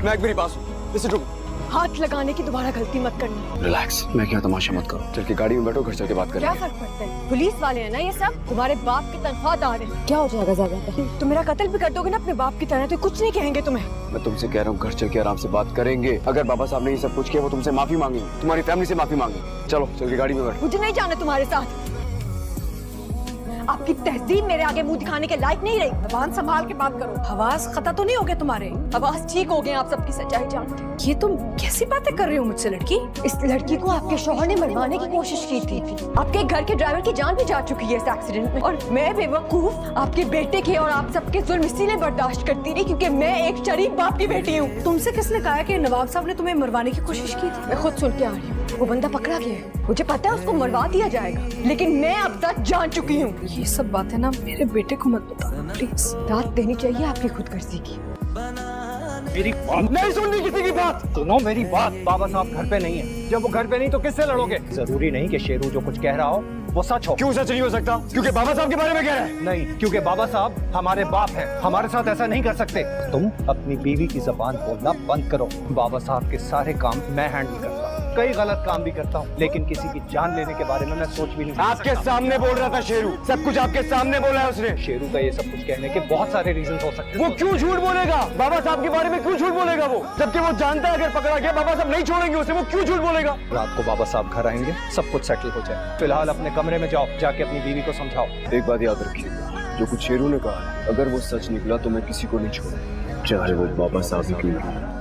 मैं मेरी बात सुन। Listen to me. हाथ लगाने की दोबारा गलती मत करना। रिलैक्स, मैं क्या तमाशा मत करो। चल के गाड़ी में बैठो, घर चल के बात करेंगे। क्या फर्क पड़ता है, पुलिस वाले हैं ना ये सब, तुम्हारे बाप के तनख्वाहदार हैं। क्या हो जाएगा ज्यादा? तुम मेरा कत्ल भी कर दोगे ना अपने बाप की तरह तो कुछ नहीं कहेंगे तुम्हें। मैं तुमसे कह रहा हूँ घर चल के आराम से बात करेंगे। अगर बाबा साहब ने ये सब कुछ किया वो तुमसे माफी मांगेंगे, तुम्हारी फैमिली से माफी मांगेंगे। चलो चल के गाड़ी में बैठो। मुझे नहीं जाना तुम्हारे साथ। आपकी तहजीब मेरे आगे मुंह दिखाने के लायक नहीं रही। जबान संभाल के बात करो। हवास खता तो नहीं हो गए तुम्हारे? आवाज ठीक हो गए, आप सबकी सच्चाई जानते। ये तुम कैसी बातें कर रही हो मुझसे लड़की? इस लड़की को आपके शौहर ने मरवाने की कोशिश की थी। आपके घर के ड्राइवर की जान भी जा चुकी है इस एक्सीडेंट में। और मैं बेवकूफ आपके बेटे के और आप सबके जुल्म इसीलिए बर्दाश्त करती रही क्योंकि मैं एक शरीफ बाप की बेटी हूँ। तुमसे किसने कहा कि नवाब साहब ने तुम्हें मरवाने की कोशिश की थी? मैं खुद सुन के आ रही हूँ। वो बंदा पकड़ा गया है, मुझे पता है उसको मरवा दिया जाएगा, लेकिन मैं अब तक जान चुकी हूँ। ये सब बातें ना मेरे बेटे को मत बताओ प्लीज। दाद देनी चाहिए आपकी खुदगर्जी की। मेरी बात नहीं सुननी किसी की बात। सुनो मेरी बात। बाबा साहब घर पे नहीं है। जब वो घर पे नहीं तो किससे लड़ोगे? जरूरी नहीं कि शेरू जो कुछ कह रहा हो वो सच हो। क्यों सच नहीं हो सकता? क्योंकि बाबा साहब के बारे में कह रहा है। नहीं, क्योंकि बाबा साहब हमारे बाप हैं। हमारे साथ ऐसा नहीं कर सकते। तुम अपनी बीवी की जबान बोलना बंद करो। बाबा साहब के सारे काम मैं हैंडल करता हूँ। कई गलत काम भी करता हूँ, लेकिन किसी की जान लेने के बारे में मैं सोच भी नहीं सकता। आपके सामने बोल रहा था शेरू, सब कुछ आपके सामने बोला है उसने। शेरू का ये सब कुछ कहने के बहुत सारे रीजन हो सकते हैं। वो क्यों झूठ बोलेगा? बाबा साहब के बारे में क्यों झूठ बोलेगा वो? जबकि वो जानता है अगर पकड़ा गया बाबा साहब नहीं छोड़ेंगे उसे, वो क्यों झूठ बोलेगा? रात को बाबा साहब घर आएंगे, सब कुछ सेटल हो जाए। फिलहाल अपने कमरे में जाओ, जाके अपनी बीवी को समझाओ। एक बात याद रखिएगा, जो कुछ शेरू ने कहा अगर वो सच निकला तो मैं किसी को नहीं छोड़ूंगा, चाहे वो बाबा साहब ही क्यों ना हो।